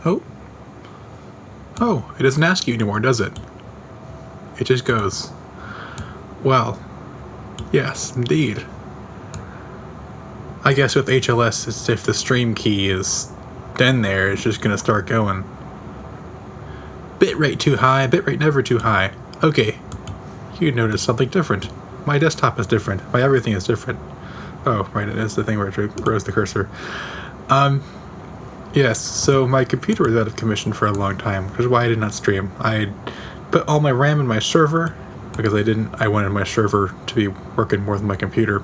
Oh. Oh, it doesn't ask you anymore, does it? It just goes. Well, yes, indeed. I guess with HLS, it's if the stream key is then there, it's just going to start going. Bitrate too high, bitrate never too high. Okay, you notice something different. My desktop is different. My everything is different. Oh, right, it is the thing where it grows the cursor. Yes, so my computer was out of commission for a long time, which is why I did not stream. I put all my RAM in my server, because I wanted my server to be working more than my computer.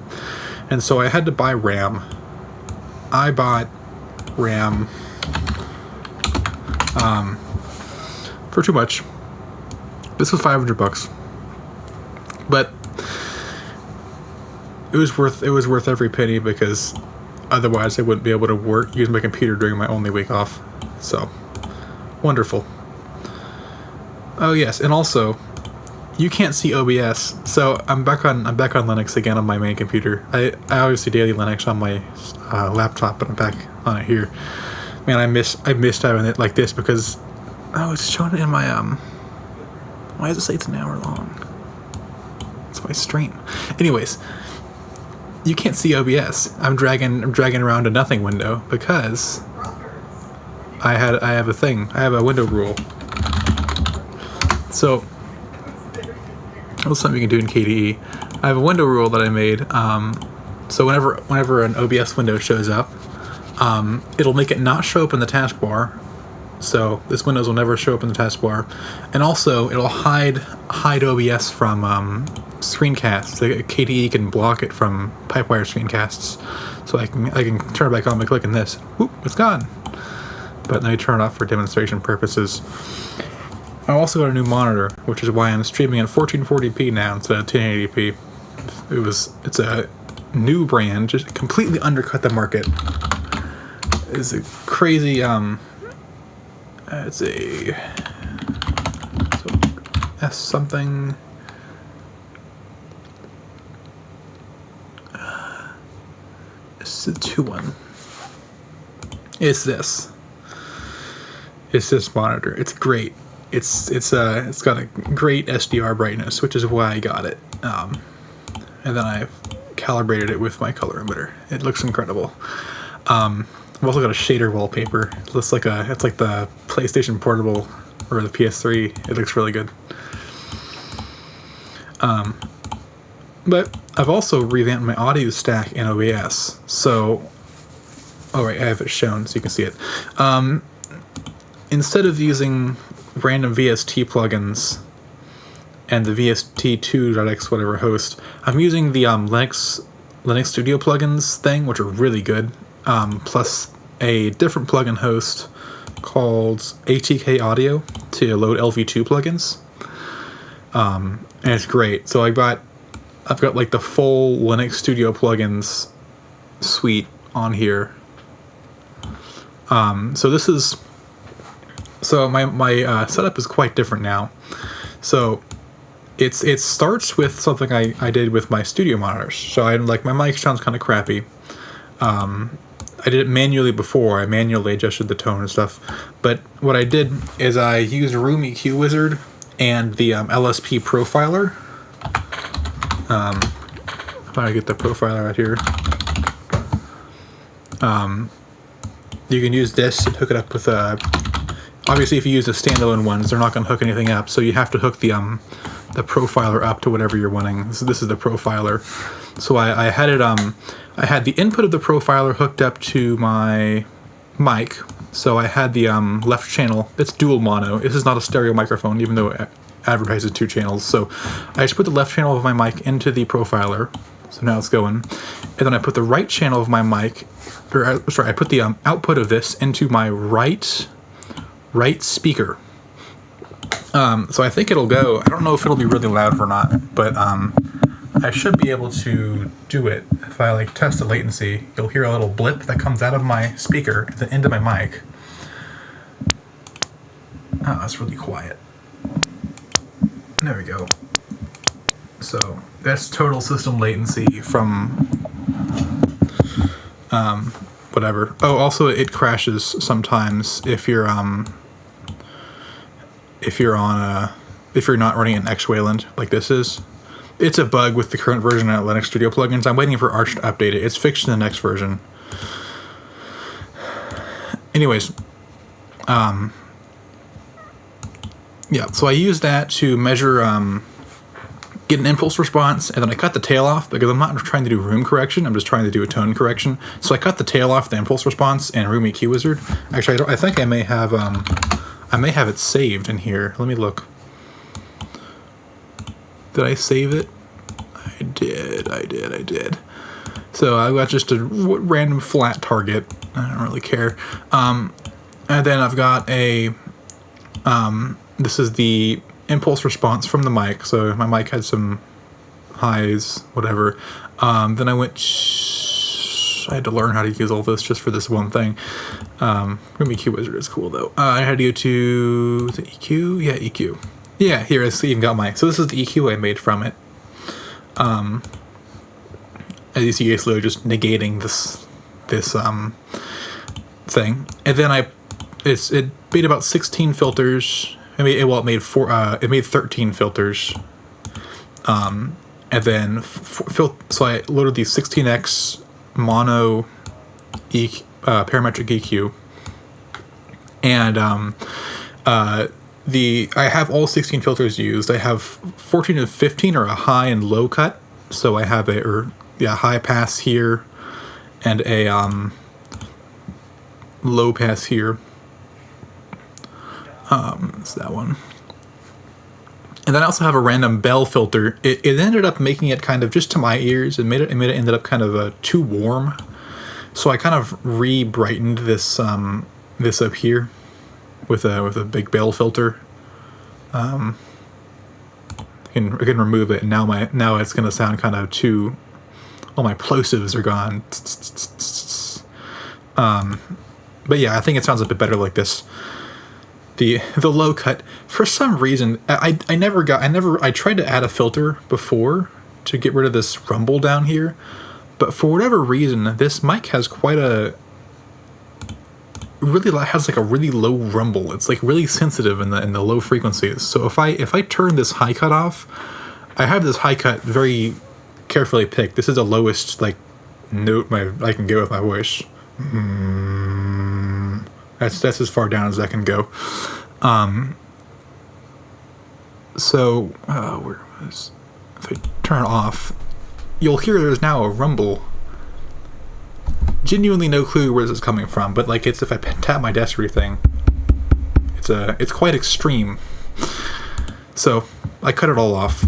And so I had to buy RAM. I bought RAM for too much. This was $500, but it was worth every penny, because otherwise I wouldn't be able to use my computer during my only week off. So wonderful. Oh yes, and also you can't see OBS, so I'm back on Linux again on my main computer. I obviously daily Linux on my laptop, but I'm back on it here. Man, I missed having it like this, because it's showing it in my why does it say it's an hour long? It's my stream. Anyways, you can't see OBS. I'm dragging around a nothing window because I have a window rule. So that's something you can do in KDE. I have a window rule that I made. So whenever an OBS window shows up, it'll make it not show up in the taskbar. So this Windows will never show up in the taskbar, and also it'll hide OBS from screencasts. Like KDE can block it from Pipewire screencasts, so I can turn it back on by clicking this. Whoop, it's gone. But let me turn it off for demonstration purposes. I also got a new monitor, which is why I'm streaming at 1440p now instead of 1080p. It's a new brand, just completely undercut the market. It's a crazy it's a S something. It's the 2-1. It's this monitor. It's great. It's got a great SDR brightness, which is why I got it. And then I've calibrated it with my color emitter. It looks incredible. I've also got a shader wallpaper. It looks like it's like the PlayStation Portable or the PS3. It looks really good. But I've also revamped my audio stack in OBS. So, I have it shown so you can see it. Instead of using random VST plugins and the VST2.x whatever host, I'm using the Linux Studio plugins thing, which are really good. Plus a different plugin host called ATK Audio to load LV2 plugins. And it's great. So I've got like the full Linux Studio plugins suite on here. So my setup is quite different now. So it starts with something I did with my studio monitors. So my mic sounds kind of crappy. I did it manually before. I manually adjusted the tone and stuff. But what I did is I used Room EQ Wizard and the LSP profiler. If I get the profiler out here. You can use this and hook it up with obviously if you use the standalone ones, they're not going to hook anything up, so you have to hook the profiler up to whatever you're wanting. This is the profiler. So I had it I had the input of the profiler hooked up to my mic. So I had the left channel. It's dual mono. This is not a stereo microphone, even though it advertises 2 channels. So I just put the left channel of my mic into the profiler. So now it's going. And then I put the right channel of my mic, I put the output of this into my right speaker. So I think it'll go. I don't know if it'll be really loud or not, but I should be able to do it. If I test the latency, you'll hear a little blip that comes out of my speaker and then into my mic. Oh, it's really quiet. There we go. So that's total system latency from whatever. Oh, also it crashes sometimes if you're on if you're not running an X Wayland like this is. It's a bug with the current version of Linux Studio plugins. I'm waiting for Arch to update it. It's fixed in the next version. Anyways, yeah, so I use that to measure, get an impulse response, and then I cut the tail off because I'm not trying to do room correction. I'm just trying to do a tone correction. So I cut the tail off the impulse response in Room EQ Wizard. Actually, I think I may have it saved in here. Let me look. Did I save it? I did. So I've got just a random flat target. I don't really care. And then I've got a, this is the impulse response from the mic. So my mic had some highs, whatever. Then I I had to learn how to use all this just for this one thing. Room EQ Wizard is cool though. I had to go to the EQ. Yeah, EQ. Yeah, here I even got so this is the EQ I made from it. As you see, it's literally just negating this thing, and then it made about 16 filters. It made 13 filters. And then so I loaded the 16x mono parametric EQ, and I have all 16 filters used. I have 14 and 15 are a high and low cut. So I have high pass here and a low pass here. It's that one. And then I also have a random bell filter. It ended up making it kind of just to my ears. It made it ended up kind of too warm. So I kind of re-brightened this up here with a big bell filter. I can remove it, and now it's gonna sound kind of too. All my plosives are gone. But yeah, I think it sounds a bit better like this. The low cut, for some reason, I tried to add a filter before to get rid of this rumble down here, but for whatever reason, this mic has has like a really low rumble. It's like really sensitive in the low frequencies. So if I turn this high cut off, I have this high cut very carefully picked. This is the lowest like note I can get with my voice. That's as far down as I can go. So if I turn it off, you'll hear there's now a rumble. Genuinely no clue where this is coming from, but like if I tap my desk or anything, it's quite extreme. So I cut it all off.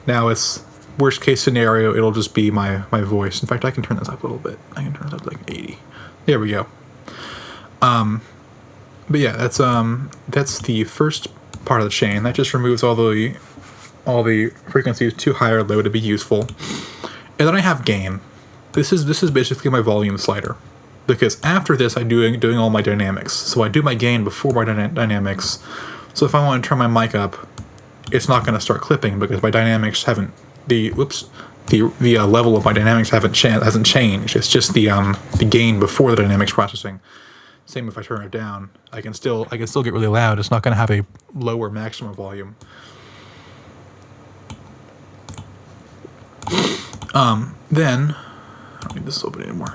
Now it's worst case scenario, it'll just be my voice. In fact, I can turn this up a little bit. I can turn this up to like 80. There we go. But yeah, that's the first part of the chain. That just removes all the frequencies too high or low to be useful. And then I have gain. This is basically my volume slider, because after this I'm doing all my dynamics. So I do my gain before my dynamics. So if I want to turn my mic up, it's not going to start clipping because my dynamics haven't the level of my dynamics hasn't changed. It's just the gain before the dynamics processing. Same if I turn it down, I can still get really loud. It's not going to have a lower maximum volume. Then I don't need this open anymore.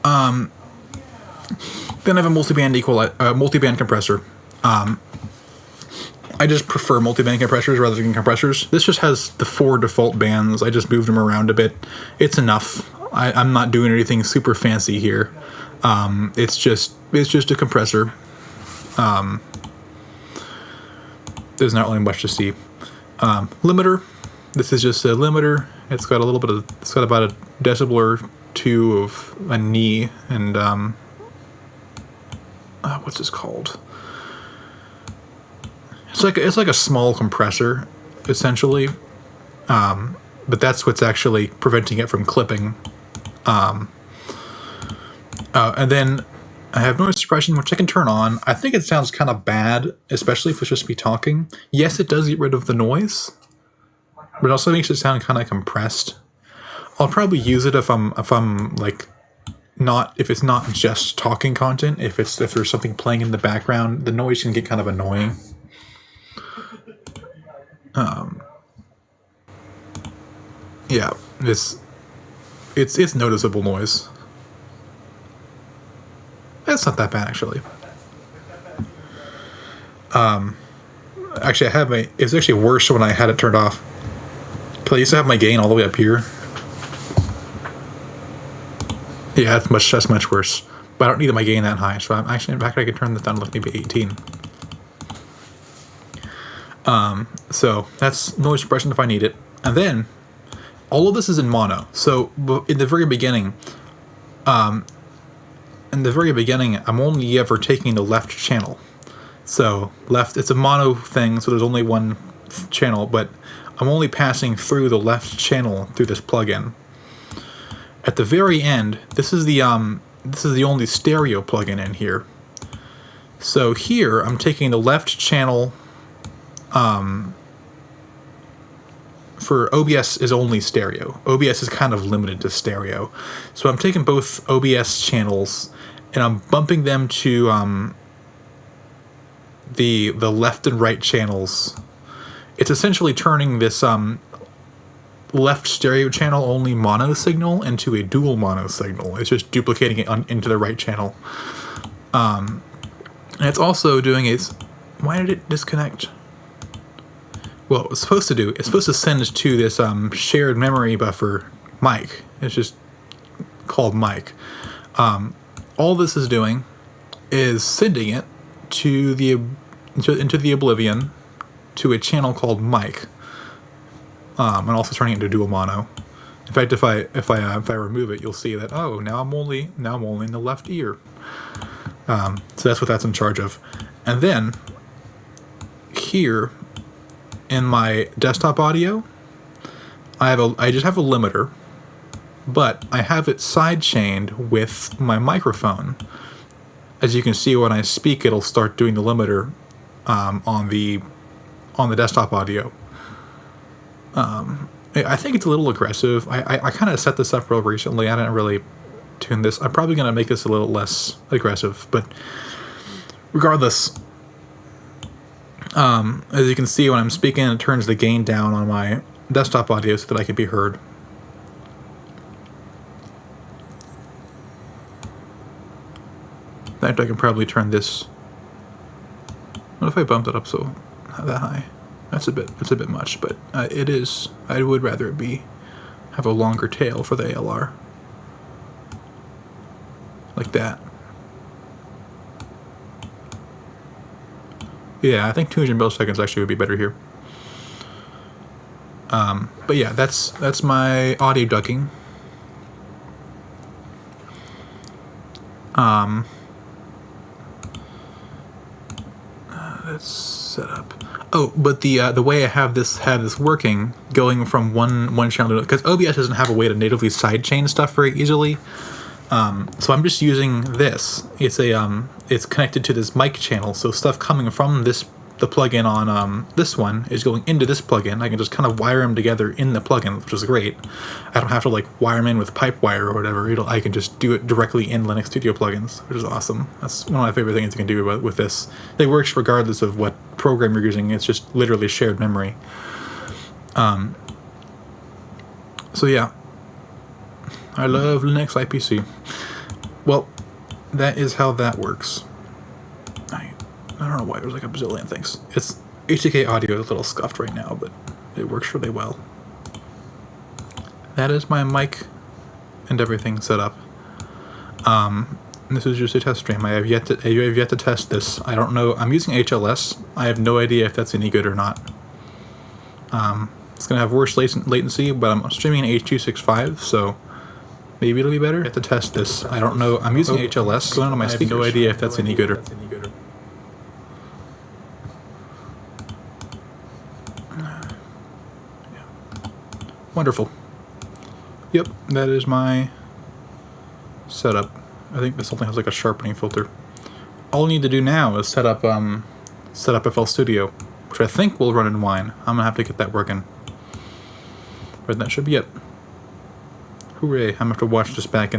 Then I have a multiband compressor. I just prefer multiband compressors rather than compressors. This just has the 4 default bands. I just moved them around a bit. It's enough. I'm not doing anything super fancy here. It's just a compressor. There's not really much to see. Limiter. This is just a limiter. It's got about a decibel or 2 of a knee and what's this called? It's like a small compressor, essentially. But that's what's actually preventing it from clipping. And then I have noise suppression, which I can turn on. I think it sounds kind of bad, especially if it's just me talking. Yes, it does get rid of the noise, but it also makes it sound kind of compressed. I'll probably use it if I'm like it's not just talking content, if there's something playing in the background, the noise can get kind of annoying. Yeah, it's noticeable noise. It's not that bad actually. Actually, it's actually worse when I had it turned off. Cause I used to have my gain all the way up here. Yeah, that's much worse. But I don't need my gain that high, so I'm actually, in fact, I can turn this down to like maybe 18. So that's noise suppression if I need it. And then all of this is in mono. So in the very beginning, I'm only ever taking the left channel. So it's a mono thing, so there's only one channel, but I'm only passing through the left channel through this plugin. At the very end, this is the only stereo plugin in here. So here I'm taking the left channel. For OBS is only stereo. OBS is kind of limited to stereo. So I'm taking both OBS channels and I'm bumping them to the left and right channels. It's essentially turning this left stereo channel only mono signal into a dual mono signal. It's just duplicating it into the right channel. And it's also doing why did it disconnect? Well, what it's supposed to do, it's supposed to send to this shared memory buffer mic. It's just called mic. All this is doing is sending it to into the oblivion to a channel called mic, and also turning it into dual mono. In fact, if I remove it, you'll see that now I'm only in the left ear. So that's what that's in charge of. And then here in my desktop audio, I just have a limiter, but I have it side chained with my microphone. As you can see, when I speak, it'll start doing the limiter on the desktop audio. I think it's a little aggressive. I kind of set this up real recently. I didn't really tune this. I'm probably going to make this a little less aggressive, but regardless, as you can see, when I'm speaking, it turns the gain down on my desktop audio so that I can be heard. In fact, I can probably turn this. What if I bumped it up so that high? It's a bit much, but it is. I would rather it have a longer tail for the ALR, like that. Yeah, I think 200 milliseconds actually would be better here. But yeah, that's my audio ducking. Let's set up. Oh, but the way I have this working, going from one channel to, because OBS doesn't have a way to natively sidechain stuff very easily. So I'm just using this. It's connected to this mic channel, so stuff coming from the plugin on this one is going into this plugin. I can just kind of wire them together in the plugin, which is great. I don't have to like wire them in with pipe wire or whatever. I can just do it directly in Linux Studio plugins, which is awesome. That's one of my favorite things you can do with this. It works regardless of what program you're using. It's just literally shared memory. So yeah, I love Linux IPC. Well, that is how that works. I don't know why there's like a bazillion things. It's HTK audio is a little scuffed right now, but it works really well. That is my mic and everything set up. This is just a test stream. I have yet to test this. I don't know. I'm using HLS. I have no idea if that's any good or not. It's gonna have worse latency, but I'm streaming in H.265, so maybe it'll be better. I have to test this. I don't know. I'm using HLS going on my speakers. I have no idea if that's any good or. Wonderful. Yep, that is my setup. I think this only has like a sharpening filter. All I need to do now is set up FL Studio, which I think will run in Wine. I'm gonna have to get that working. But that should be it. Hooray! I'm gonna have to watch this back in